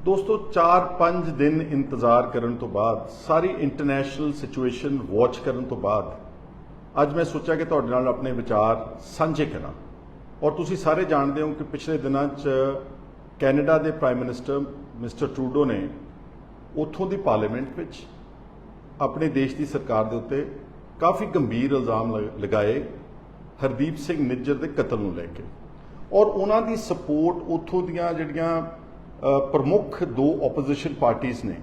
दोस्तों 4-5 दिन इंतजार करने तो बाद सारी इंटरनेशनल सिचुएशन वॉच करने तो बाद ਅੱਜ मैं सोचा कि ਤੁਹਾਡੇ ਨਾਲ ਆਪਣੇ ਵਿਚਾਰ ਸਾਂਝੇ ਕਰਾਂ। ਔਰ ਤੁਸੀਂ ਸਾਰੇ ਜਾਣਦੇ ਹੋ ਕਿ ਪਿਛਲੇ ਦਿਨਾਂ 'ਚ ਕੈਨੇਡਾ ਦੇ ਪ੍ਰਾਈਮ ਮਿਨਿਸਟਰ ਮਿਸਟਰ ਟਰੂਡੋ ਨੇ ਉੱਥੋਂ ਦੀ ਪਾਰਲੀਮੈਂਟ ਵਿੱਚ ਆਪਣੇ ਦੇਸ਼ ਦੀ ਸਰਕਾਰ ਦੇ ਉੱਤੇ ਕਾਫੀ ਗੰਭੀਰ ਇਲਜ਼ਾਮ ਲਗਾਏ ਹਰਦੀਪ ਸਿੰਘ ਨਿੱਜਰ ਦੇ ਕਤਲ ਨੂੰ ਲੈ ਕੇ। ਔਰ ਉਹਨਾਂ ਦੀ ਸਪੋਰਟ ਉੱਥੋਂ ਦੀਆਂ ਜਿਹੜੀਆਂ ਪ੍ਰਮੁੱਖ ਦੋ ਆਪੋਜੀਸ਼ਨ ਪਾਰਟੀਆਂ ਨੇ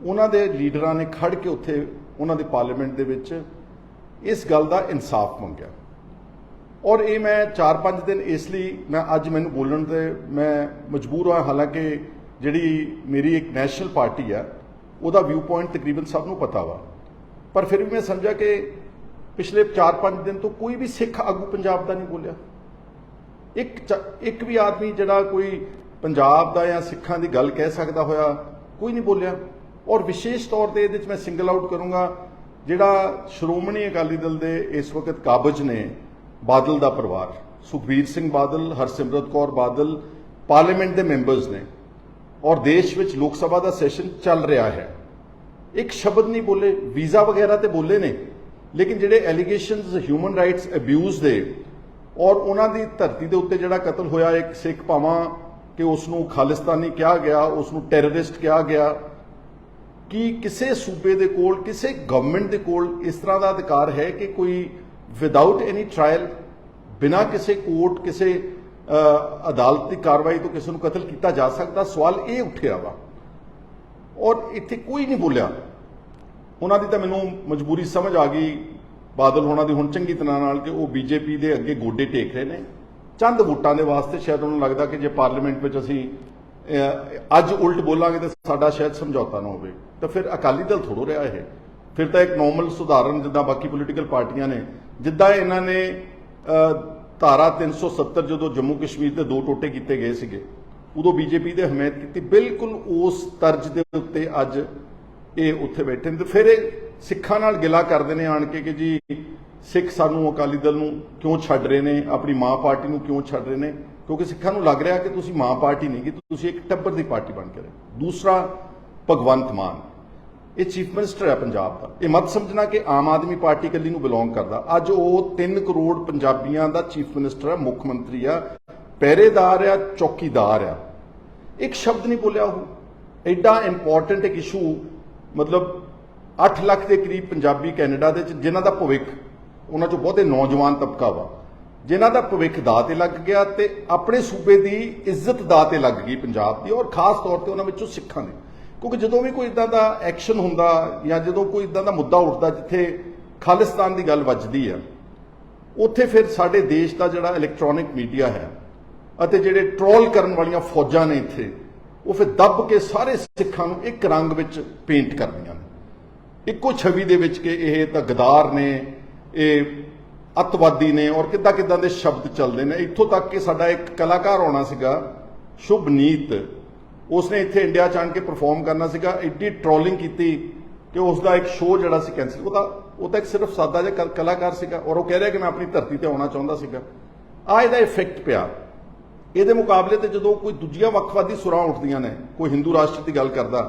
ਉਹਨਾਂ ਦੇ ਲੀਡਰਾਂ ਨੇ ਖੜ ਕੇ ਉੱਥੇ ਉਹਨਾਂ ਦੀ ਪਾਰਲੀਮੈਂਟ ਦੇ ਵਿੱਚ इस गल का इंसाफ मंगया। और ये मैं 4-5 दिन इसलिए मैं अज मैनू बोलन ते मैं मजबूर हाँ, हालांकि जिहड़ी मेरी एक नैशनल पार्टी है उसका व्यू पॉइंट तकरीबन सबनों पता वा, पर फिर भी मैं समझा कि पिछले 4-5 दिन तो कोई भी सिख आगू पंजाब का नहीं बोलिया। एक भी आदमी जिहड़ा कोई पंजाब का या सिखां की गल कह सकता होया कोई नहीं बोलिया। और विशेष तौर पर ये मैं सिंगल आउट करूँगा ਜਿਹੜਾ ਸ਼੍ਰੋਮਣੀ ਅਕਾਲੀ ਦਲ ਦੇ ਇਸ ਵਕਤ ਕਾਬਜ ਨੇ ਬਾਦਲ ਦਾ ਪਰਿਵਾਰ, ਸੁਖਬੀਰ ਸਿੰਘ ਬਾਦਲ, ਹਰਸਿਮਰਤ ਕੌਰ ਬਾਦਲ ਪਾਰਲੀਮੈਂਟ ਦੇ ਮੈਂਬਰਸ ਨੇ ਔਰ ਦੇਸ਼ ਵਿੱਚ ਲੋਕ ਸਭਾ ਦਾ ਸੈਸ਼ਨ ਚੱਲ ਰਿਹਾ ਹੈ। ਇੱਕ ਸ਼ਬਦ ਨਹੀਂ ਬੋਲੇ, ਵੀਜ਼ਾ ਵਗੈਰਾ ਤੇ ਬੋਲੇ ਨੇ, ਲੇਕਿਨ ਜਿਹੜੇ ਐਲੀਗੇਸ਼ਨਸ ਹਿਊਮਨ ਰਾਈਟਸ ਅਬਿਊਜ਼ ਦੇ ਔਰ ਉਹਨਾਂ ਦੀ ਧਰਤੀ ਦੇ ਉੱਤੇ ਜਿਹੜਾ ਕਤਲ ਹੋਇਆ ਇੱਕ ਸਿੱਖ ਭਾਵਾਂ ਕਿ ਉਸ ਨੂੰ ਖਾਲਿਸਤਾਨੀ ਕਿਹਾ ਗਿਆ, ਉਸ ਨੂੰ ਟੈਰਰਿਸਟ ਕਿਹਾ ਗਿਆ, कि किसी सूबे के कोल किसी गवर्नमेंट के कोल इस तरह का अधिकार है कि कोई विदाउट एनी ट्रायल बिना किसी कोर्ट किसी अदालती कार्रवाई तो किसी को कतल किया जा सकता? सवाल ये उठिया वा और इत्थे कोई नहीं बोलिया। उन्होंने तो मैनू मजबूरी समझ आ गई बादल होना दी हुण चंगी तरह नाल कि वो बीजेपी के अगे गोडे टेक रहे हैं चंद वोटां दे वास्ते। शायद उन्होंने लगता कि जे पार्लीमेंट में असीं अज उल्ट बोलांगे तो साडा शायद समझौता ना होवे, तो फिर अकाली दल थोड़ो रहा है, फिर तो एक नॉर्मल सुधारण जिद्दां बाकी पोलीटिकल पार्टियां ने जिद्दां इन्हां ने धारा 370 जो जम्मू कश्मीर के 2 टोटे किए गए सीगे उदों बीजेपी ने हमायत की, बिल्कुल उस तर्ज के उत्ते अज ये उत्थे बैठे तो फिर सिखां नाल गिला करते हैं आण के कि जी सिख सानू अकाली दल नूं क्यों छड्ड रहे हैं, अपनी मां पार्टी नूं क्यों छड्ड रहे हैं, क्योंकि सिखां नूं लग रहा कि तुसीं मां पार्टी नहीं कि तुसीं एक टब्बर की पार्टी बन के रहे। दूसरा भगवंत मान ये चीफ मिनिस्टर है पंजाब का, ये मत समझना कि आम आदमी पार्टी कली नूं बिलोंग करता। अज वो 3 करोड़ पंजाबियों का चीफ मिनिस्टर है, मुख मंत्री आ, पहरेदार आ, चौकीदार आ। एक शब्द नहीं बोलिया। वो एडा इंपॉर्टेंट एक इशू, मतलब 8 लाख के करीब पंजाबी कैनेडा दे जिन्हां दा भविख, उन्हां चों बहुते नौजवान तबका वा जिन्हां दा भविख दाऽ ते लग गया ते अपने सूबे की इज्जत दाऽ ते लग गई पंजाब की, और खास तौर पर उन्हां विचों सिखां ने। क्योंकि जो भी कोई इदां दा एक्शन हुंदा या जो कोई इदां दा मुद्दा उठदा जिथे खालिस्तान की गल वजदी है उत्थे फिर साडे देश का जिहड़ा इलैक्ट्रॉनिक मीडिया है अते जिहड़े ट्रोल करन वालियां फौजां ने इत्थे वो फिर दब के सारे सिखां नूं एक रंग विच पेंट करदियां ने, इक्को छवि दे विच कि इह तां गदार ने, ये अतवादी ने, और किद्दां किद्दां दे शब्द चलते हैं। इत्थों तक कि साडा एक कलाकार आउणा सीगा शुभनीत, उसने इत्थे इंडिया च आण के परफॉर्म करना सीगा, एड्डी ट्रोलिंग की कि उसका एक शो जिहड़ा सी कैंसल, वो तो एक सिर्फ सादा जिहा कलाकार सीगा और वो कह रहा कि मैं अपनी धरती ते आउणा चाहुंदा सीगा। आ इहदा इफैक्ट पिया। इहदे मुकाबले ते जदों कोई दूजियां वक्खवादी सुरां उठदियां ने, कोई हिंदू राष्ट्र की गल करदा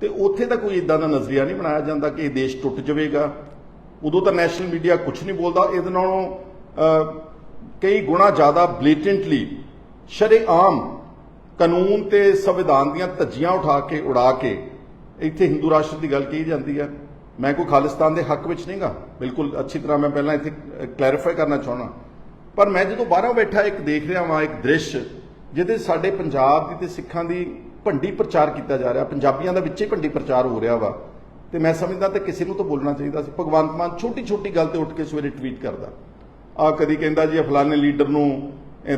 ते उत्थे तां कोई इदां दा नज़रिया नहीं बनाया जांदा कि देश टुट जावेगा। उदों तो नैशनल मीडिया कुछ नहीं बोलता, इहदे नालों कई गुणा ज़्यादा ब्लेटेंटली शरेआम कानून ते संविधान दीयां धज्जियां उड़ा के इत्थे हिंदू राष्ट्र की गल कही जाती है। मैं कोई खालिस्तान के हक में नहीं गा, बिल्कुल अच्छी तरह मैं पहला इत्थे क्लैरिफाई करना चाहना, पर मैं जो बाहरों बैठा एक देख रहा वहाँ एक दृश्य जिहदे साडे पंजाब की ते सिखां दी भंडी प्रचार किया जा रहा, पंजाबियों का विच्चे भंडी प्रचार हो रहा वा, तो मैं समझदा तो किसी को तो बोलना चाहिए। भगवंत मान छोटी छोटी गल ते उठ के सवेरे ट्वीट करता, आ कदी कहंदा जी फलाने लीडर नूं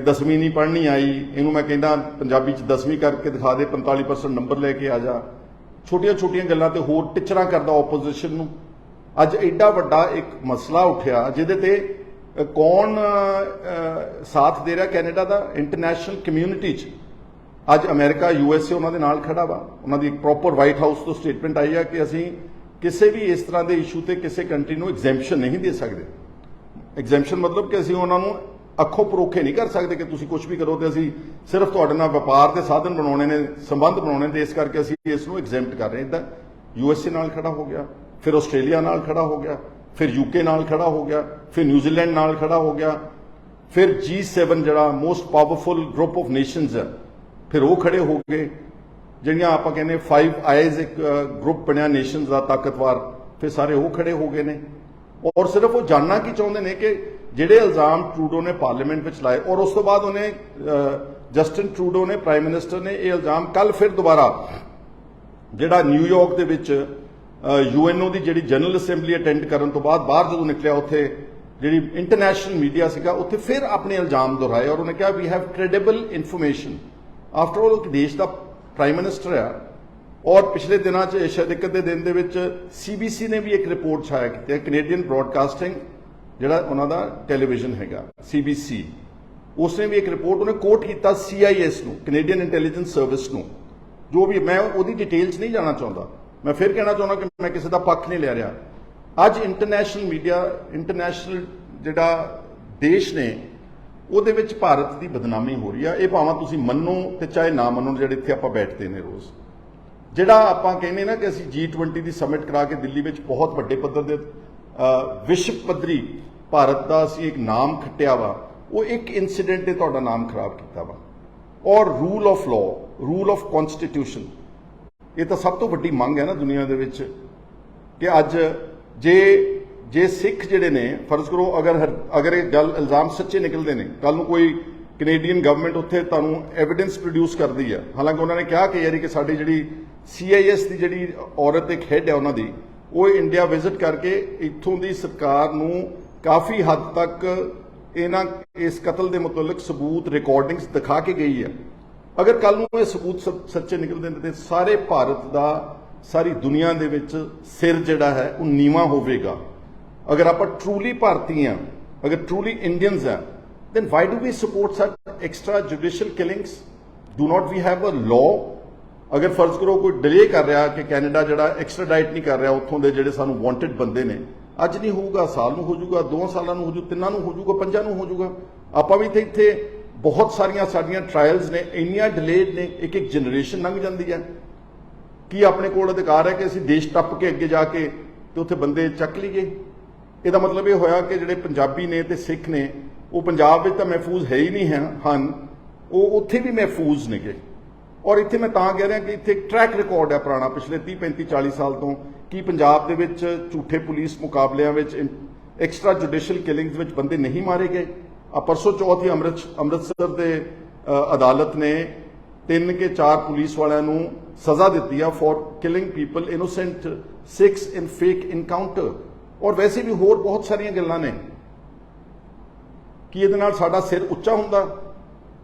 10वीं नहीं पढ़नी आई, इनू मैं कहना पंजाबी च 10वीं करके दिखा दे, 45% नंबर लैके आ जा। छोटियां छोटियां गल्लां ते होर टिचरां करदा ओपोजिशन नूं। अज एडा वड्डा एक मसला उठिया जिहदे ते कौन साथ दे रहा कैनेडा का, इंटरनेशनल कम्यूनिटी च अज अमेरिका USA उन्होंने नाल खड़ा वा। उन्होंने एक प्रॉपर वाइट हाउस तो स्टेटमेंट आई है कि असीं किसी भी इस तरह के इशू ते किसी कंट्री नूं एग्जैम्पशन नहीं दे सकते। एग्जैम्पशन मतलब कि असीं उन्होंने ਅੱਖੋਂ ਪਰੋਖੇ ਨਹੀਂ ਕਰ ਸਕਦੇ ਕਿ ਤੁਸੀਂ ਕੁਝ ਵੀ ਕਰੋ ਤੇ ਅਸੀਂ ਸਿਰਫ ਤੁਹਾਡੇ ਨਾਲ ਵਪਾਰ ਦੇ ਸਾਧਨ ਬਣਾਉਣੇ ਨੇ, ਸੰਬੰਧ ਬਣਾਉਣੇ ਤੇ ਇਸ ਕਰਕੇ ਅਸੀਂ ਇਸ ਨੂੰ ਐਗਜ਼ੈਂਪਟ ਕਰ ਰਹੇ ਹਾਂ। ਇੱਦਾਂ USA ਨਾਲ ਖੜਾ ਹੋ ਗਿਆ, ਫਿਰ ਆਸਟ੍ਰੇਲੀਆ ਨਾਲ ਖੜਾ ਹੋ ਗਿਆ, ਫਿਰ UK ਨਾਲ ਖੜਾ ਹੋ ਗਿਆ, ਫਿਰ ਨਿਊਜ਼ੀਲੈਂਡ ਨਾਲ ਖੜਾ ਹੋ ਗਿਆ, ਫਿਰ G7 ਜਿਹੜਾ most powerful group of nations ਹੈ, ਫਿਰ ਉਹ ਖੜੇ ਹੋ ਗਏ। ਜਿਹੜੀਆਂ ਆਪਾਂ ਕਹਿੰਦੇ 5 ਆਈਜ਼ ਇੱਕ ਗਰੁੱਪ ਬਣਿਆ ਨੇਸ਼ਨਸ ਦਾ ਤਾਕਤਵਰ, ਫਿਰ ਸਾਰੇ ਉਹ ਖੜੇ ਹੋ ਗਏ ਨੇ। ਔਰ ਸਿਰਫ ਉਹ ਜਾਣਨਾ ਕੀ ਚਾਹੁੰਦੇ ਨੇ ਕਿ ਜਿਹੜੇ ਇਲਜ਼ਾਮ ਟਰੂਡੋ ਨੇ ਪਾਰਲੀਮੈਂਟ ਵਿੱਚ ਲਾਏ, ਔਰ ਉਸ ਤੋਂ ਬਾਅਦ ਉਹਨੇ ਜਸਟਿਨ ਟਰੂਡੋ ਨੇ, ਪ੍ਰਾਈਮ ਮਿਨਿਸਟਰ ਨੇ, ਇਹ ਇਲਜ਼ਾਮ ਕੱਲ ਫਿਰ ਦੁਬਾਰਾ ਜਿਹੜਾ ਨਿਊਯਾਰਕ ਦੇ ਵਿੱਚ UNO ਦੀ ਜਿਹੜੀ ਜਨਰਲ ਅਸੈਂਬਲੀ ਅਟੈਂਡ ਕਰਨ ਤੋਂ ਬਾਅਦ ਬਾਹਰ ਜਦੋਂ ਨਿਕਲਿਆ, ਉੱਥੇ ਜਿਹੜੀ ਇੰਟਰਨੈਸ਼ਨਲ ਮੀਡੀਆ ਸੀਗਾ, ਉੱਥੇ ਫਿਰ ਆਪਣੇ ਇਲਜ਼ਾਮ ਦੁਹਰਾਏ ਔਰ ਉਹਨੇ ਕਿਹਾ we have credible information. After all ਇੱਕ ਦੇਸ਼ ਦਾ ਪ੍ਰਾਈਮ ਮਿਨਿਸਟਰ ਆ। ਔਰ ਪਿਛਲੇ ਦਿਨਾਂ 'ਚ ਸ਼ਾਇਦ ਇੱਕ ਅੱਧੇ ਦਿਨ ਦੇ ਵਿੱਚ CBC ਨੇ ਵੀ ਇੱਕ ਰਿਪੋਰਟ ਛਾਇਆ ਕੀਤੀ ਹੈ, ਕੈਨੇਡੀਅਨ ਬ੍ਰੌਡਕਾਸਟਿੰਗ ਜਿਹੜਾ ਉਹਨਾਂ ਦਾ ਟੈਲੀਵਿਜ਼ਨ ਹੈਗਾ CBC, ਉਸਨੇ ਵੀ ਇੱਕ ਰਿਪੋਰਟ ਉਹਨੇ ਕੋਟ ਕੀਤਾ CIS ਨੂੰ, ਕੈਨੇਡੀਅਨ ਇੰਟੈਲੀਜੈਂਸ ਸਰਵਿਸ ਨੂੰ। ਜੋ ਵੀ ਮੈਂ ਉਹਦੀ ਡਿਟੇਲ 'ਚ ਨਹੀਂ ਜਾਣਾ ਚਾਹੁੰਦਾ, ਮੈਂ ਫਿਰ ਕਹਿਣਾ ਚਾਹੁੰਦਾ ਕਿ ਮੈਂ ਕਿਸੇ ਦਾ ਪੱਖ ਨਹੀਂ ਲੈ ਰਿਹਾ। ਅੱਜ ਇੰਟਰਨੈਸ਼ਨਲ ਮੀਡੀਆ, ਇੰਟਰਨੈਸ਼ਨਲ ਜਿਹੜਾ ਦੇਸ਼ ਨੇ, ਉਹਦੇ ਵਿੱਚ ਭਾਰਤ ਦੀ ਬਦਨਾਮੀ ਹੋ ਰਹੀ ਆ। ਇਹ ਭਾਵੇਂ ਤੁਸੀਂ ਮੰਨੋ ਤੇ ਚਾਹੇ ਨਾ ਮੰਨੋ, ਜਿਹੜੇ ਇੱਥੇ ਆਪਾਂ ਬੈਠਦੇ ਨੇ ਰੋਜ਼, ਜਿਹੜਾ ਆਪਾਂ ਕਹਿੰਦੇ ਨਾ ਕਿ ਅਸੀਂ G20 ਦੀ ਸਮਿਟ ਕਰਾ ਕੇ ਦਿੱਲੀ ਵਿੱਚ ਬਹੁਤ ਵੱਡੇ ਪੱਧਰ ਦੇ ਵਿਸ਼ਵ ਪੱਧਰੀ ਭਾਰਤ ਦਾ ਅਸੀਂ ਇੱਕ ਨਾਮ ਖੱਟਿਆ ਵਾ, ਉਹ ਇੱਕ ਇਨਸੀਡੈਂਟ ਨੇ ਤੁਹਾਡਾ ਨਾਮ ਖਰਾਬ ਕੀਤਾ ਵਾ। ਔਰ rule of law, rule of constitution, ਇਹ ਤਾਂ ਸਭ ਤੋਂ ਵੱਡੀ ਮੰਗ ਹੈ ਨਾ ਦੁਨੀਆ ਦੇ ਵਿੱਚ ਕਿ ਅੱਜ ਜੇ ਸਿੱਖ ਜਿਹੜੇ ਨੇ, ਫਰਜ਼ ਕਰੋ ਅਗਰ ਇਹ ਗੱਲ ਇਲਜ਼ਾਮ ਸੱਚੇ ਨਿਕਲਦੇ ਨੇ, ਕੱਲ ਨੂੰ ਕੋਈ ਕੈਨੇਡੀਅਨ ਗਵਰਨਮੈਂਟ ਉੱਥੇ ਤੁਹਾਨੂੰ ਐਵੀਡੈਂਸ ਪ੍ਰੋਡਿਊਸ ਕਰਦੀ ਹੈ, ਹਾਲਾਂਕਿ ਉਹਨਾਂ ਨੇ ਕਿਹਾ ਕਿ ਯਾਰੀ ਕਿ ਸਾਡੀ ਜਿਹੜੀ CIS ਦੀ ਜਿਹੜੀ ਔਰਤ ਇੱਕ ਹੈਡ ਹੈ ਉਹਨਾਂ ਦੀ, ਉਹ ਇੰਡੀਆ ਵਿਜ਼ਿਟ ਕਰਕੇ ਇੱਥੋਂ ਦੀ ਸਰਕਾਰ ਨੂੰ ਕਾਫੀ ਹੱਦ ਤੱਕ ਇਸ ਕਤਲ ਦੇ ਮੁਤਲਕ ਸਬੂਤ ਰਿਕਾਰਡਿੰਗਸ ਦਿਖਾ ਕੇ ਗਈ ਹੈ। ਅਗਰ ਕੱਲ ਨੂੰ ਇਹ ਸਬੂਤ ਸੱਚੇ ਨਿਕਲਦੇ ਨੇ ਤੇ ਸਾਰੇ ਭਾਰਤ ਦਾ, ਸਾਰੀ ਦੁਨੀਆ ਦੇ ਵਿੱਚ ਸਿਰ ਜਿਹੜਾ ਹੈ ਉਹ ਨੀਵਾਂ ਹੋਵੇਗਾ। ਅਗਰ ਆਪਾਂ ਟਰੂਲੀ ਭਾਰਤੀ ਹਾਂ, ਅਗਰ ਟਰੂਲੀ ਇੰਡੀਅਨਸ ਹਾਂ, then why do we support such extrajudicial killings? Do not we have a law? ਅਗਰ ਫਰਜ਼ ਕਰੋ ਕੋਈ ਡਿਲੇ ਕਰ ਰਿਹਾ ਕਿ ਕੈਨੇਡਾ ਜਿਹੜਾ ਐਕਸਟ੍ਰਾਡਾਈਟ ਨਹੀਂ ਕਰ ਰਿਹਾ ਉੱਥੋਂ ਦੇ ਜਿਹੜੇ ਸਾਨੂੰ ਵਾਂਟਡ ਬੰਦੇ ਨੇ, ਅੱਜ ਨਹੀਂ ਹੋਊਗਾ, ਸਾਲ ਨੂੰ ਹੋ ਜਾਊਗਾ, 2 ਸਾਲਾਂ ਨੂੰ ਹੋ ਜਾਊ, 3 ਨੂੰ ਹੋ ਜਾਊਗਾ, 5 ਨੂੰ ਹੋ ਜਾਊਗਾ। ਆਪਾਂ ਵੀ ਇੱਥੇ ਬਹੁਤ ਸਾਰੀਆਂ ਸਾਡੀਆਂ ਟ੍ਰਾਇਲਸ ਨੇ, ਇੰਨੀਆਂ ਡਿਲੇਡ ਨੇ, ਇੱਕ ਜਨਰੇਸ਼ਨ ਲੰਘ ਜਾਂਦੀ ਹੈ। ਕੀ ਆਪਣੇ ਕੋਲ ਅਧਿਕਾਰ ਹੈ ਕਿ ਅਸੀਂ ਦੇਸ਼ ਟੱਪ ਕੇ ਅੱਗੇ ਜਾ ਕੇ ਤੇ ਉੱਥੇ ਬੰਦੇ ਚੱਕ ਲਈਏ? ਇਹਦਾ ਮਤਲਬ ਇਹ ਹੋਇਆ ਕਿ ਜਿਹੜੇ ਪੰਜਾਬੀ ਨੇ ਤੇ ਸਿੱਖ ਨੇ, ਉਹ ਪੰਜਾਬ ਵਿੱਚ ਤਾਂ ਮਹਿਫੂਜ਼ ਹੈ ਹੀ ਨਹੀਂ ਹਨ, ਉਹ ਉੱਥੇ ਵੀ ਮਹਿਫੂਜ਼ ਨੇਗੇ। ਔਰ ਇੱਥੇ ਮੈਂ ਤਾਂ ਕਹਿ ਰਿਹਾ ਕਿ ਇੱਥੇ ਇੱਕ ਟਰੈਕ ਰਿਕਾਰਡ ਹੈ ਪੁਰਾਣਾ, ਪਿਛਲੇ 30 35 40 ਸਾਲ ਤੋਂ, ਕਿ ਪੰਜਾਬ ਦੇ ਵਿੱਚ ਝੂਠੇ ਪੁਲਿਸ ਮੁਕਾਬਲਿਆਂ ਵਿੱਚ, ਐਕਸਟਰਾ ਜੁਡੀਸ਼ੀਅਲ ਕਿਲਿੰਗਸ ਵਿੱਚ ਬੰਦੇ ਨਹੀਂ ਮਾਰੇ ਗਏ। ਪਰਸੋਂ ਚੌਥ ਹੀ ਅੰਮ੍ਰਿਤਸਰ ਦੇ ਅਦਾਲਤ ਨੇ 3 ਕੇ 4 ਪੁਲਿਸ ਵਾਲਿਆਂ ਨੂੰ ਸਜ਼ਾ ਦਿੱਤੀ ਆ for killing people innocent, 6 in fake encounter. ਔਰ ਵੈਸੇ ਵੀ ਹੋਰ ਬਹੁਤ ਸਾਰੀਆਂ ਗੱਲਾਂ ਨੇ। ਕੀ ਇਹਦੇ ਨਾਲ ਸਾਡਾ ਸਿਰ ਉੱਚਾ ਹੁੰਦਾ?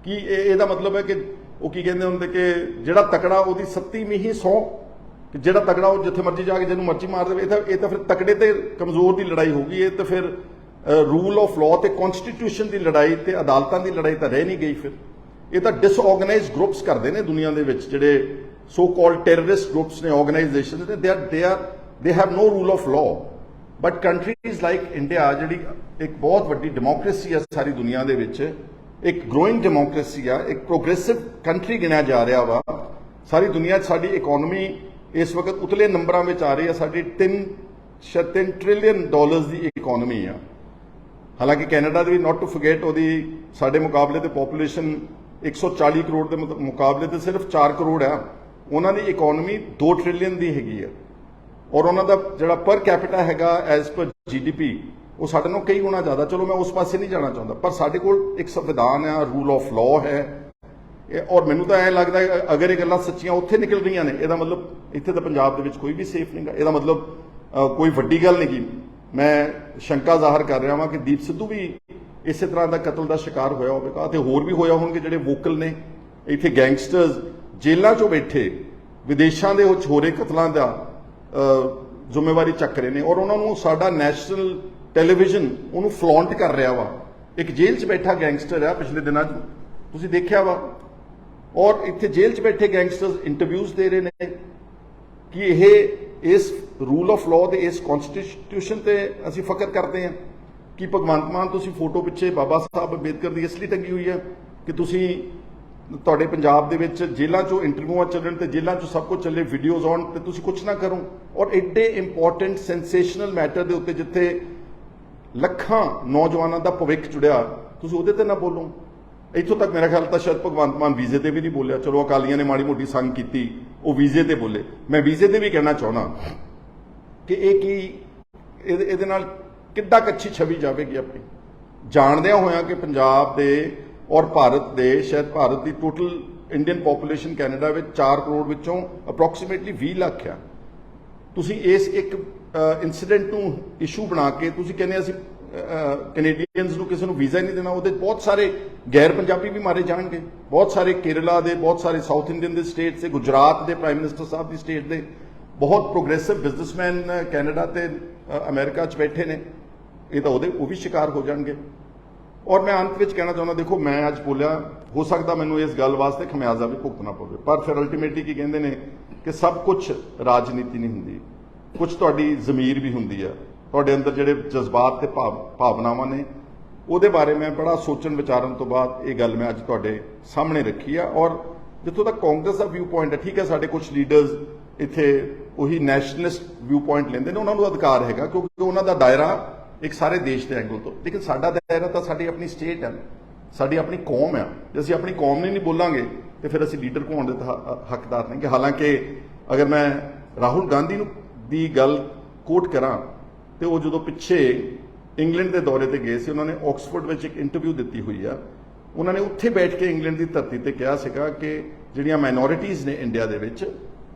ਕੀ ਇਹਦਾ ਮਤਲਬ ਹੈ ਕਿ ਉਹ ਕੀ ਕਹਿੰਦੇ ਹੁੰਦੇ ਕਿ ਜਿਹੜਾ ਤਕੜਾ ਉਹਦੀ 7ਵੀਂ ਹੀ ਸੌ, ਕਿ ਜਿਹੜਾ ਤਕੜਾ ਉਹ ਜਿੱਥੇ ਮਰਜ਼ੀ ਜਾ ਕੇ ਜਿਹਨੂੰ ਮਰਜ਼ੀ ਮਾਰ ਦੇਵੇ। ਇਹ ਤਾਂ ਫਿਰ ਤਕੜੇ ਤੇ ਕਮਜ਼ੋਰ ਦੀ ਲੜਾਈ ਹੋਊਗੀ। ਇਹ ਤਾਂ ਫਿਰ ਰੂਲ ਆਫ ਲਾਅ ਤੇ ਕਨਸਟੀਟਿਊਸ਼ਨ ਦੀ ਲੜਾਈ ਤੇ ਅਦਾਲਤਾਂ ਦੀ ਲੜਾਈ ਤਾਂ ਰਹਿ ਨਹੀਂ ਗਈ। ਫਿਰ ਇਹ ਤਾਂ ਡਿਸਆਰਗੇਨਾਈਜ਼ਡ ਗਰੁੱਪਸ ਕਰਦੇ ਨੇ ਦੁਨੀਆ ਦੇ ਵਿੱਚ, ਜਿਹੜੇ ਸੋ ਕਾਲਡ ਟੈਰਰਿਸਟ ਗਰੁੱਪਸ ਨੇ, ਆਰਗੇਨਾਈਜੇਸ਼ਨਸ ਨੇ, they have no rule of law. But countries like India, ਜਿਹੜੀ ਇੱਕ ਬਹੁਤ ਵੱਡੀ ਡੈਮੋਕ੍ਰੇਸੀ ਹੈ ਸਾਰੀ ਦੁਨੀਆ ਦੇ ਵਿੱਚ, ਇੱਕ ਗਰੋਇੰਗ ਡੈਮੋਕ੍ਰੇਸੀ ਆ, ਇੱਕ ਪ੍ਰੋਗਰੈਸਿਵ ਕੰਟਰੀ ਗਿਣਿਆ ਜਾ ਰਿਹਾ ਵਾ ਸਾਰੀ ਦੁਨੀਆ 'ਚ। ਸਾਡੀ ਇਕਨੋਮੀ ਇਸ ਵਕਤ ਉਤਲੇ ਨੰਬਰਾਂ ਵਿੱਚ ਆ ਰਹੀ ਹੈ। ਸਾਡੀ 3 ਟ੍ਰਿਲੀਅਨ ਡਾਲਰਸ ਦੀ ਇਕਨੋਮੀ ਆ। ਹਾਲਾਂਕਿ Canada the we not to forget, ਉਹਦੀ ਸਾਡੇ ਮੁਕਾਬਲੇ ਤੇ ਪੋਪੂਲੇਸ਼ਨ 140 ਕਰੋੜ ਦੇ ਮੁਕਾਬਲੇ ਤੇ ਸਿਰਫ 4 ਕਰੋੜ ਆ। ਉਹਨਾਂ ਦੀ ਇਕਨੋਮੀ 2 ਟ੍ਰਿਲੀਅਨ ਦੀ ਹੈਗੀ ਆ। ਔਰ ਉਹਨਾਂ ਦਾ ਜਿਹੜਾ ਪਰ ਕੈਪੀਟਾ ਹੈਗਾ ਐਜ਼ ਪਰ GDP, ਉਹ ਸਾਡੇ ਨਾਲੋਂ ਕਈ ਗੁਣਾ ਜ਼ਿਆਦਾ। ਚਲੋ ਮੈਂ ਉਸ ਪਾਸੇ ਨਹੀਂ ਜਾਣਾ ਚਾਹੁੰਦਾ, ਪਰ ਸਾਡੇ ਕੋਲ ਇੱਕ ਸੰਵਿਧਾਨ ਆ, ਰੂਲ ਆਫ ਲਾਅ ਹੈ। ਔਰ ਮੈਨੂੰ ਤਾਂ ਐਂ ਲੱਗਦਾ ਅਗਰ ਇਹ ਗੱਲਾਂ ਸੱਚੀਆਂ ਉੱਥੇ ਨਿਕਲ ਰਹੀਆਂ ਨੇ, ਇਹਦਾ ਮਤਲਬ ਇੱਥੇ ਤਾਂ ਪੰਜਾਬ ਦੇ ਵਿੱਚ ਕੋਈ ਵੀ ਸੇਫ ਨਹੀਂਗਾ। ਇਹਦਾ ਮਤਲਬ ਕੋਈ ਵੱਡੀ ਗੱਲ ਨਹੀਂ ਗੀ। ਮੈਂ ਸ਼ੰਕਾ ਜ਼ਾਹਰ ਕਰ ਰਿਹਾ ਹਾਂ ਕਿ ਦੀਪ ਸਿੱਧੂ ਵੀ ਇਸੇ ਤਰ੍ਹਾਂ ਦਾ ਕਤਲ ਦਾ ਸ਼ਿਕਾਰ ਹੋਇਆ ਹੋਵੇਗਾ, ਤੇ ਹੋਰ ਵੀ ਹੋਇਆ ਹੋਣਗੇ ਜਿਹੜੇ ਵੋਕਲ ਨੇ। ਇੱਥੇ ਗੈਂਗਸਟਰਸ ਜੇਲ੍ਹਾਂ 'ਚੋਂ ਬੈਠੇ ਵਿਦੇਸ਼ਾਂ ਦੇ ਉਹ ਛੋਰੇ ਕਤਲਾਂ ਦਾ ਜ਼ਿੰਮੇਵਾਰੀ ਚੱਕ ਰਹੇ ਨੇ, ਔਰ ਉਹਨਾਂ ਨੂੰ ਸਾਡਾ ਨੈਸ਼ਨਲ ਟੈਲੀਵਿਜ਼ਨ ਉਹਨੂੰ ਫਲੌਂਟ ਕਰ ਰਿਹਾ ਵਾ। ਇੱਕ ਜੇਲ੍ਹ 'ਚ ਬੈਠਾ ਗੈਂਗਸਟਰ ਆ, ਪਿਛਲੇ ਦਿਨਾਂ 'ਚ ਤੁਸੀਂ ਦੇਖਿਆ ਵਾ। ਔਰ ਇੱਥੇ ਜੇਲ੍ਹ 'ਚ ਬੈਠੇ ਗੈਂਗਸਟਰਸ ਇੰਟਰਵਿਊਜ਼ ਦੇ ਰਹੇ ਨੇ ਕਿ ਇਹ ਇਸ ਰੂਲ ਆਫ ਲਾਅ ਤੇ ਇਸ ਕਨਸਟੀਟਿਊਸ਼ਨ ਤੇ ਅਸੀਂ ਫਖਰ ਕਰਦੇ ਹਾਂ। कि भगवंत मान तुसी फोटो पिछे बाबा साहब अंबेडकर की इसलिए टंगी हुई है कि तुसी ਤੁਹਾਡੇ ਪੰਜਾਬ ਦੇ ਵਿੱਚ ਜੇਲ੍ਹਾਂ 'ਚੋਂ ਇੰਟਰਵਿਊਆਂ ਚੱਲਣ ਤੇ ਜੇਲ੍ਹਾਂ 'ਚੋਂ ਸਭ ਕੁਝ ਚੱਲੇ ਵੀਡੀਓਜ਼ ਆਉਣ ਤੇ ਤੁਸੀਂ ਕੁਝ ਨਾ ਕਰੋ ਔਰ ਐਡੇ ਇੰਪੋਰਟੈਂਟ ਸੈਂਸੇਸ਼ਨਲ ਮੈਟਰ ਦੇ ਉੱਤੇ ਜਿੱਥੇ ਲੱਖਾਂ ਨੌਜਵਾਨਾਂ ਦਾ ਭਵਿੱਖ ਜੁੜਿਆ ਤੁਸੀਂ ਉਹਦੇ ਤੇ ਨਾ ਬੋਲੋ। ਇੱਥੋਂ ਤੱਕ ਮੇਰਾ ਖਿਆਲ ਤਾਂ ਸ਼ਾਇਦ ਭਗਵੰਤ ਮਾਨ ਵੀਜ਼ੇ ਤੇ ਵੀ ਨਹੀਂ ਬੋਲਿਆ, ਚਲੋ ਅਕਾਲੀਆਂ ਨੇ ਮਾੜੀ ਮੋਟੀ ਸੰਗ ਕੀਤੀ, ਉਹ ਵੀਜ਼ੇ ਤੇ ਬੋਲੇ। ਮੈਂ ਵੀਜ਼ੇ ਤੇ ਵੀ ਕਹਿਣਾ ਚਾਹੁੰਦਾ ਕਿ ਇਹ ਕੀ ਇਹਦੇ ਨਾਲ ਕਿੱਦਾਂ ਕੱਚੀ ਛਵੀ ਜਾਵੇਗੀ ਆਪਣੀ, ਜਾਣਦਿਆਂ ਹੋਇਆਂ ਕਿ ਪੰਜਾਬ ਦੇ ਔਰ ਭਾਰਤ ਦੇ ਸ਼ਾਇਦ ਭਾਰਤ ਦੀ ਟੋਟਲ ਇੰਡੀਅਨ ਪੋਪੂਲੇਸ਼ਨ ਕੈਨੇਡਾ ਵਿੱਚ 4 ਕਰੋੜ ਵਿੱਚੋਂ ਅਪਰੋਕਸੀਮੇਟਲੀ 20 ਲੱਖ ਆ। ਤੁਸੀਂ ਇਸ ਇੱਕ ਇਨਸੀਡੈਂਟ ਨੂੰ ਇਸ਼ੂ ਬਣਾ ਕੇ ਤੁਸੀਂ ਕਹਿੰਦੇ ਅਸੀਂ ਕੈਨੇਡੀਅਨਸ ਨੂੰ ਕਿਸੇ ਨੂੰ ਵੀਜ਼ਾ ਹੀ ਨਹੀਂ ਦੇਣਾ। ਉਹਦੇ ਬਹੁਤ ਸਾਰੇ ਗੈਰ ਪੰਜਾਬੀ ਵੀ ਮਾਰੇ ਜਾਣਗੇ, ਬਹੁਤ ਸਾਰੇ ਕੇਰਲਾ ਦੇ, ਬਹੁਤ ਸਾਰੇ ਸਾਊਥ ਇੰਡੀਅਨ ਦੇ ਸਟੇਟਸ ਦੇ, ਗੁਜਰਾਤ ਦੇ ਪ੍ਰਾਈਮ ਮਿਨਿਸਟਰ ਸਾਹਿਬ ਦੀ ਸਟੇਟ ਦੇ ਬਹੁਤ ਪ੍ਰੋਗਰੈਸਿਵ ਬਿਜ਼ਨਸਮੈਨ ਕੈਨੇਡਾ ਤੇ ਅਮਰੀਕਾ 'ਚ ਬੈਠੇ ਨੇ। ਇਹ ਤਾਂ ਉਹ ਵੀ ਸ਼ਿਕਾਰ ਹੋ ਜਾਣਗੇ। ਔਰ ਮੈਂ ਅੰਤ ਵਿੱਚ ਕਹਿਣਾ ਚਾਹੁੰਦਾ, ਦੇਖੋ ਮੈਂ ਅੱਜ ਬੋਲਿਆ, ਹੋ ਸਕਦਾ ਮੈਨੂੰ ਇਸ ਗੱਲ ਵਾਸਤੇ ਖਮਿਆਜ਼ਾ ਵੀ ਭੁਗਤਣਾ ਪਵੇ, ਪਰ ਫਿਰ ਅਲਟੀਮੇਟਲੀ ਕੀ ਕਹਿੰਦੇ ਨੇ ਕਿ ਸਭ ਕੁਝ ਰਾਜਨੀਤੀ ਨਹੀਂ ਹੁੰਦੀ, ਕੁਝ ਤੁਹਾਡੀ ਜ਼ਮੀਰ ਵੀ ਹੁੰਦੀ ਆ, ਤੁਹਾਡੇ ਅੰਦਰ ਜਿਹੜੇ ਜਜ਼ਬਾਤ ਤੇ ਭਾਵਨਾਵਾਂ ਨੇ ਉਹਦੇ ਬਾਰੇ ਮੈਂ ਬੜਾ ਸੋਚਣ ਵਿਚਾਰਨ ਤੋਂ ਬਾਅਦ ਇਹ ਗੱਲ ਮੈਂ ਅੱਜ ਤੁਹਾਡੇ ਸਾਹਮਣੇ ਰੱਖੀ ਆ। ਔਰ ਜਿੱਥੋਂ ਤੱਕ ਕਾਂਗਰਸ ਦਾ ਵਿਊ ਪੁਆਇੰਟ ਹੈ, ਠੀਕ ਹੈ, ਸਾਡੇ ਕੁਝ ਲੀਡਰਸ ਇੱਥੇ ਉਹੀ ਨੈਸ਼ਨਲਿਸਟ ਵਿਊ ਪੁਆਇੰਟ ਲੈਂਦੇ ਨੇ, ਉਹਨਾਂ ਨੂੰ ਅਧਿਕਾਰ ਹੈਗਾ ਕਿਉਂਕਿ ਉਹਨਾਂ ਦਾ ਦਾਇਰਾ ਇੱਕ ਸਾਰੇ ਦੇਸ਼ ਦੇ ਐਂਗਲ ਤੋਂ, ਲੇਕਿਨ ਸਾਡਾ ਦਾਇਰਾ ਤਾਂ ਸਾਡੀ ਆਪਣੀ ਸਟੇਟ ਹੈ, ਸਾਡੀ ਆਪਣੀ ਕੌਮ ਹੈ। ਜੇ ਅਸੀਂ ਆਪਣੀ ਕੌਮ ਨੂੰ ਨਹੀਂ ਬੋਲਾਂਗੇ ਤੇ ਫਿਰ ਅਸੀਂ ਲੀਡਰ ਹੋਣ ਦੇ ਹੱਕਦਾਰ ਨਹੀਂ। ਹਾਲਾਂਕਿ ਅਗਰ ਮੈਂ ਰਾਹੁਲ ਗਾਂਧੀ ਨੂੰ ਦੀ ਗੱਲ ਕੋਟ ਕਰਾਂ ਤੇ ਉਹ ਜਦੋਂ ਪਿੱਛੇ ਇੰਗਲੈਂਡ ਦੇ ਦੌਰੇ ਤੇ ਗਏ ਸੀ, ਉਹਨਾਂ ਨੇ ਆਕਸਫੋਰਡ ਵਿੱਚ ਇੱਕ ਇੰਟਰਵਿਊ ਦਿੱਤੀ ਹੋਈ ਆ। ਉਹਨਾਂ ਨੇ ਉੱਥੇ ਬੈਠ ਕੇ ਇੰਗਲੈਂਡ ਦੀ ਧਰਤੀ ਤੇ ਕਿਹਾ ਸੀਗਾ ਕਿ ਜਿਹੜੀਆਂ ਮਾਈਨੋਰਿਟੀਜ਼ ਨੇ ਇੰਡੀਆ ਦੇ ਵਿੱਚ,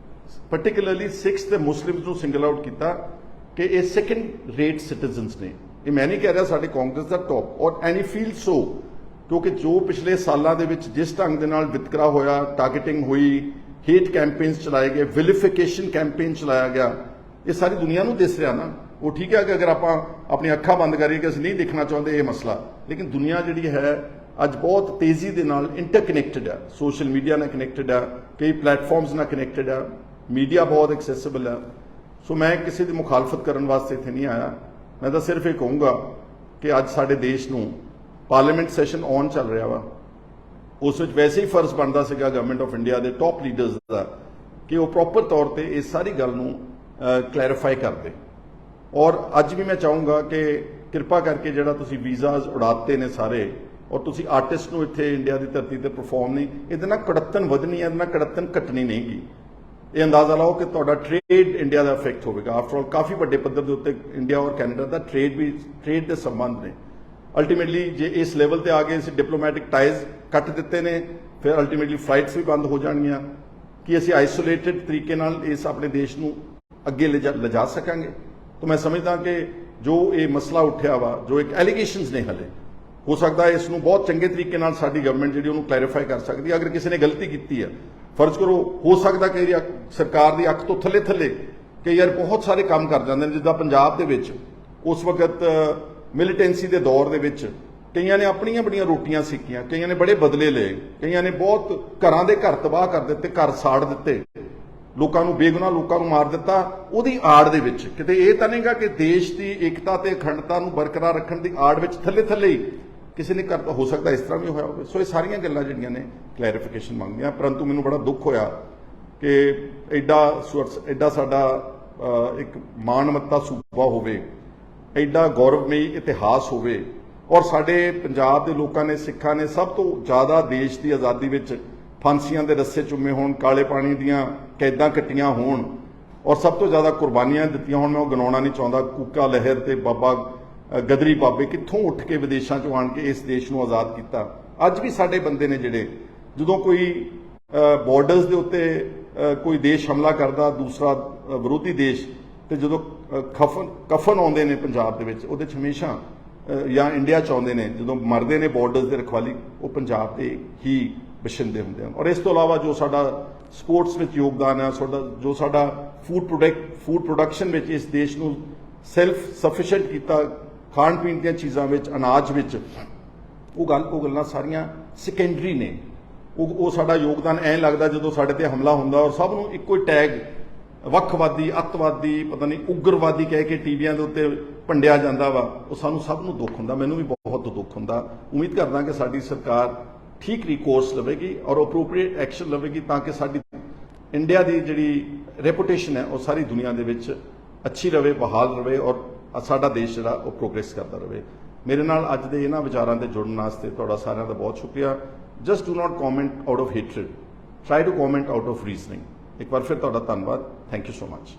ਪਰਟੀਕੁਲਰਲੀ ਸਿੱਖਸ ਤੇ ਮੁਸਲਿਮਸ ਨੂੰ ਸਿੰਗਲ ਆਊਟ ਕੀਤਾ ਕਿ ਇਹ ਸੈਕੰਡ ਰੇਟ ਸਿਟੀਜ਼ਨਸ ਨੇ। ਇਹ ਮੈਂ ਨਹੀਂ ਕਹਿ ਰਿਹਾ ਸਾਡੇ ਕਾਂਗਰਸ ਦਾ ਟੌਪ, ਔਰ ਐਨੀ ਫੀਲ ਸੋ, ਕਿਉਂਕਿ ਜੋ ਪਿਛਲੇ ਸਾਲਾਂ ਦੇ ਵਿੱਚ ਜਿਸ ਢੰਗ ਦੇ ਨਾਲ ਵਿਤਕਰਾ ਹੋਇਆ, ਟਾਰਗੇਟਿੰਗ ਹੋਈ, ਹੇਟ ਕੈਂਪੇਨਸ ਚਲਾਏ ਗਏ, ਵਿਲੀਫਿਕੇਸ਼ਨ ਕੈਂਪੇਨ ਚਲਾਇਆ ਗਿਆ, ਇਹ ਸਾਰੀ ਦੁਨੀਆ ਨੂੰ ਦਿਸ ਰਿਹਾ ਨਾ। ਉਹ ਠੀਕ ਹੈ ਕਿ ਅਗਰ ਆਪਾਂ ਆਪਣੀ ਅੱਖਾਂ ਬੰਦ ਕਰੀਏ ਕਿ ਅਸੀਂ ਨਹੀਂ ਦੇਖਣਾ ਚਾਹੁੰਦੇ ਇਹ ਮਸਲਾ, ਲੇਕਿਨ ਦੁਨੀਆ ਜਿਹੜੀ ਹੈ ਅੱਜ ਬਹੁਤ ਤੇਜ਼ੀ ਦੇ ਨਾਲ ਇੰਟਰਕਨੈਕਟਡ ਹੈ, ਸੋਸ਼ਲ ਮੀਡੀਆ ਨਾਲ ਕਨੈਕਟਡ ਹੈ, ਕਈ ਪਲੇਟਫਾਰਮਸ ਨਾਲ ਕਨੈਕਟਡ ਹੈ, ਮੀਡੀਆ ਬਹੁਤ ਐਕਸੈਸਿਬਲ ਹੈ। ਸੋ ਮੈਂ ਕਿਸੇ ਦੀ ਮੁਖਾਲਫਤ ਕਰਨ ਵਾਸਤੇ ਇੱਥੇ ਨਹੀਂ ਆਇਆ। ਮੈਂ ਤਾਂ ਸਿਰਫ ਇਹ ਕਹੂੰਗਾ ਕਿ ਅੱਜ ਸਾਡੇ ਦੇਸ਼ ਨੂੰ ਪਾਰਲੀਮੈਂਟ ਸੈਸ਼ਨ ਆਨ ਚੱਲ ਰਿਹਾ ਵਾ, ਉਸ ਵਿੱਚ ਵੈਸੇ ਹੀ ਫਰਜ਼ ਬਣਦਾ ਸੀਗਾ ਗਵਰਨਮੈਂਟ ਆਫ ਇੰਡੀਆ ਦੇ ਟੌਪ ਲੀਡਰਸ ਦਾ ਕਿ ਉਹ ਪ੍ਰੋਪਰ ਤੌਰ ਤੇ ਇਸ ਸਾਰੀ ਗੱਲ ਨੂੰ ਕਲੈਰੀਫਾਈ ਕਰਦੇ। ਔਰ ਅੱਜ ਵੀ ਮੈਂ ਚਾਹੂੰਗਾ ਕਿ ਕਿਰਪਾ ਕਰਕੇ ਜਿਹੜਾ ਤੁਸੀਂ ਵੀਜ਼ਾਜ਼ ਉਡਾਤੇ ਨੇ ਸਾਰੇ, ਔਰ ਤੁਸੀਂ ਆਰਟਿਸਟ ਨੂੰ ਇੱਥੇ ਇੰਡੀਆ ਦੀ ਧਰਤੀ ਤੇ ਪਰਫਾਰਮ ਨਹੀਂ, ਇਹਦੇ ਨਾਲ ਕੜੱਤਨ ਵਧਣੀ ਹੈ, ਇਹਦੇ ਨਾਲ ਕੜੱਤਨ ਘਟਣੀ ਨਹੀਂਗੀ। ਇਹ ਅੰਦਾਜ਼ਾ ਲਾਓ ਕਿ ਤੁਹਾਡਾ ਟ੍ਰੇਡ ਇੰਡੀਆ ਦਾ ਇਫੈਕਟ ਹੋਵੇਗਾ। ਆਫਟਰ ਆਲ ਕਾਫੀ ਵੱਡੇ ਪੱਧਰ ਦੇ ਉੱਤੇ ਇੰਡੀਆ ਔਰ ਕੈਨੇਡਾ ਦਾ ਟ੍ਰੇਡ ਦੇ ਸੰਬੰਧ ਨੇ। ਅਲਟੀਮੇਟਲੀ ਜੇ ਇਸ ਲੈਵਲ ਤੇ ਆ ਗਏ, ਅਸੀਂ ਡਿਪਲੋਮੈਟਿਕ ਟਾਈਜ਼ ਕੱਟ ਦਿੱਤੇ ਨੇ, ਫਿਰ ਅਲਟੀਮੇਟਲੀ ਫਲਾਈਟਸ ਵੀ ਬੰਦ ਹੋ ਜਾਣਗੀਆਂ ਕਿ ਅਸੀਂ ਆਈਸੋਲੇਟਿਡ ਤਰੀਕੇ ਨਾਲ ਇਸ ਆਪਣੇ ਦੇਸ਼ ਨੂੰ ਅੱਗੇ ਲਿਜਾ ਸਕਾਂਗੇ। ਤਾਂ ਮੈਂ ਸਮਝਦਾ ਕਿ ਜੋ ਇਹ ਮਸਲਾ ਉੱਠਿਆ ਵਾ, ਜੋ ਇੱਕ ਐਲੀਗੇਸ਼ਨਸ ਨੇ, ਹਲੇ ਹੋ ਸਕਦਾ ਇਸ ਨੂੰ ਬਹੁਤ ਚੰਗੇ ਤਰੀਕੇ ਨਾਲ ਸਾਡੀ ਗਵਰਨਮੈਂਟ ਜਿਹੜੀ ਉਹਨੂੰ ਕਲੈਰੀਫਾਈ ਕਰ ਸਕਦੀ ਹੈ। ਅਗਰ ਕਿਸੇ ਨੇ ਗਲਤੀ ਕੀਤੀ ਹੈ, ਫਰਜ਼ ਕਰੋ ਹੋ ਸਕਦਾ ਕਿ ਸਰਕਾਰ ਦੀ ਅੱਖ ਤੋਂ ਥੱਲੇ ਕਿ ਯਾਰ ਬਹੁਤ ਸਾਰੇ ਕੰਮ ਕਰ ਜਾਂਦੇ ਨੇ, ਜਿੱਦਾਂ ਪੰਜਾਬ ਦੇ ਵਿੱਚ ਉਸ ਵਕਤ ਮਿਲੀਟੈਂਸੀ ਦੇ ਦੌਰ ਦੇ ਵਿੱਚ ਕਈਆਂ ਨੇ ਆਪਣੀਆਂ ਬੜੀਆਂ ਰੋਟੀਆਂ ਸਿੱਕੀਆਂ, ਕਈਆਂ ਨੇ ਬੜੇ ਬਦਲੇ ਲਏ, ਕਈਆਂ ਨੇ ਬਹੁਤ ਘਰਾਂ ਦੇ ਘਰ ਤਬਾਹ ਕਰ ਦਿੱਤੇ, ਘਰ ਸਾੜ ਦਿੱਤੇ, ਲੋਕਾਂ ਨੂੰ ਬੇਗੁਨਾਹ ਲੋਕਾਂ ਨੂੰ ਮਾਰ ਦਿੱਤਾ। ਉਹਦੀ ਆੜ ਦੇ ਵਿੱਚ ਕਿਤੇ ਇਹ ਤਾਂ ਨਹੀਂਗਾ ਕਿ ਦੇਸ਼ ਦੀ ਏਕਤਾ ਤੇ ਅਖੰਡਤਾ ਨੂੰ ਬਰਕਰਾਰ ਰੱਖਣ ਦੀ ਆੜ ਵਿੱਚ ਥੱਲੇ ਹੀ ਕਿਸੇ ਨੇ ਕਰਤਾ, ਹੋ ਸਕਦਾ ਇਸ ਤਰ੍ਹਾਂ ਵੀ ਹੋਇਆ ਹੋਵੇ। ਸੋ ਇਹ ਸਾਰੀਆਂ ਗੱਲਾਂ ਜਿਹੜੀਆਂ ਨੇ ਕਲੈਰੀਫਿਕੇਸ਼ਨ ਮੰਗਦੀਆਂ। ਪਰੰਤੂ ਮੈਨੂੰ ਬੜਾ ਦੁੱਖ ਹੋਇਆ ਕਿ ਐਡਾ ਸਾਡਾ ਇੱਕ ਮਾਣਮੱਤਾ ਸੂਬਾ ਹੋਵੇ, ਐਡਾ ਗੌਰਵਮਈ ਇਤਿਹਾਸ ਹੋਵੇ, ਔਰ ਸਾਡੇ ਪੰਜਾਬ ਦੇ ਲੋਕਾਂ ਨੇ, ਸਿੱਖਾਂ ਨੇ ਸਭ ਤੋਂ ਜ਼ਿਆਦਾ ਦੇਸ਼ ਦੀ ਆਜ਼ਾਦੀ ਵਿੱਚ ਫਾਂਸੀਆਂ ਦੇ ਰੱਸੇ ਚੁੰਮੇ ਹੋਣ, ਕਾਲੇ ਪਾਣੀ ਦੀਆਂ ਕੈਦਾਂ ਕੱਟੀਆਂ ਹੋਣ, ਔਰ ਸਭ ਤੋਂ ਜ਼ਿਆਦਾ ਕੁਰਬਾਨੀਆਂ ਦਿੱਤੀਆਂ ਹੋਣ। ਮੈਂ ਉਹ ਗਿਣਾਉਣਾ ਨਹੀਂ ਚਾਹੁੰਦਾ। ਕੂਕਾ ਲਹਿਰ ਤੇ ਬਾਬਾ ਗਦਰੀ ਬਾਬੇ ਕਿੱਥੋਂ ਉੱਠ ਕੇ ਵਿਦੇਸ਼ਾਂ ਚੋਂ ਆਣ ਕੇ ਇਸ ਦੇਸ਼ ਨੂੰ ਆਜ਼ਾਦ ਕੀਤਾ। ਅੱਜ ਵੀ ਸਾਡੇ ਬੰਦੇ ਨੇ ਜਿਹੜੇ, ਜਦੋਂ ਕੋਈ ਬਾਰਡਰਸ ਦੇ ਉੱਤੇ ਕੋਈ ਦੇਸ਼ ਹਮਲਾ ਕਰਦਾ, ਦੂਸਰਾ ਵਿਰੋਧੀ ਦੇਸ਼, ਤੇ ਜਦੋਂ ਕਫਨ ਆਉਂਦੇ ਨੇ ਪੰਜਾਬ ਦੇ ਵਿੱਚ, ਉਹਦੇ 'ਚ ਹਮੇਸ਼ਾ ਜਾਂ ਇੰਡੀਆ 'ਚ ਆਉਂਦੇ ਨੇ, ਜਦੋਂ ਮਰਦੇ ਨੇ ਬਾਰਡਰਸ ਦੇ ਰਖਵਾਲੀ, ਉਹ ਪੰਜਾਬ ਦੇ ਹੀ ਬਸ਼ਿੰਦੇ ਹੁੰਦੇ ਹਨ। ਔਰ ਇਸ ਤੋਂ ਇਲਾਵਾ ਜੋ ਸਾਡਾ ਸਪੋਰਟਸ ਵਿੱਚ ਯੋਗਦਾਨ ਹੈ, ਜੋ ਸਾਡਾ ਫੂਡ ਪ੍ਰੋਡਕਸ਼ਨ ਵਿੱਚ ਇਸ ਦੇਸ਼ ਨੂੰ ਸੈਲਫ ਸਫੀਸ਼ੀਐਂਟ ਕੀਤਾ, ਖਾਣ ਪੀਣ ਦੀਆਂ ਚੀਜ਼ਾਂ ਵਿੱਚ, ਅਨਾਜ ਵਿੱਚ, ਉਹ ਗੱਲਾਂ ਸਾਰੀਆਂ ਸੈਕੰਡਰੀ ਨੇ। ਉਹ ਸਾਡਾ ਯੋਗਦਾਨ ਐਂ ਲੱਗਦਾ ਜਦੋਂ ਸਾਡੇ ਤੇ ਹਮਲਾ ਹੁੰਦਾ ਔਰ ਸਭ ਨੂੰ ਇੱਕੋ ਹੀ ਟੈਗ ਵੱਖਵਾਦੀ, ਅੱਤਵਾਦੀ, ਪਤਾ ਨਹੀਂ ਉਗਰਵਾਦੀ ਕਹਿ ਕੇ ਟੀਵੀਆਂ ਦੇ ਉੱਤੇ ਭੰਡਿਆ ਜਾਂਦਾ ਵਾ ਉਹ ਸਾਨੂੰ ਸਭ ਨੂੰ ਦੁੱਖ ਹੁੰਦਾ, ਮੈਨੂੰ ਵੀ ਬਹੁਤ ਦੁੱਖ ਹੁੰਦਾ। ਉਮੀਦ ਕਰਦਾ ਕਿ ਸਾਡੀ ਸਰਕਾਰ ਠੀਕ ਰਿਕੋਰਸ ਲਵੇਗੀ ਔਰ ਅਪਰੋਪਰੀਏਟ ਐਕਸ਼ਨ ਲਵੇਗੀ ਤਾਂ ਕਿ ਸਾਡੀ ਇੰਡੀਆ ਦੀ ਜਿਹੜੀ ਰੈਪੂਟੇਸ਼ਨ ਹੈ ਉਹ ਸਾਰੀ ਦੁਨੀਆ ਦੇ ਵਿੱਚ ਅੱਛੀ ਰਵੇ, ਬਹਾਲ ਰਵੇ ਔਰ ਸਾਡਾ ਦੇਸ਼ ਜਿਹੜਾ ਉਹ ਪ੍ਰੋਗਰੈਸ ਕਰਦਾ ਰਵੇ। ਮੇਰੇ ਨਾਲ ਅੱਜ ਦੇ ਇਹਨਾਂ ਵਿਚਾਰਾਂ ਤੇ ਜੁੜਨ ਵਾਸਤੇ ਤੁਹਾਡਾ ਸਾਰਿਆਂ ਦਾ ਬਹੁਤ ਸ਼ੁਕਰੀਆ। Just do not comment out of hatred, try to comment out of reasoning. ਇੱਕ ਵਾਰ ਫਿਰ ਤੁਹਾਡਾ ਧੰਨਵਾਦ। Thank you so much.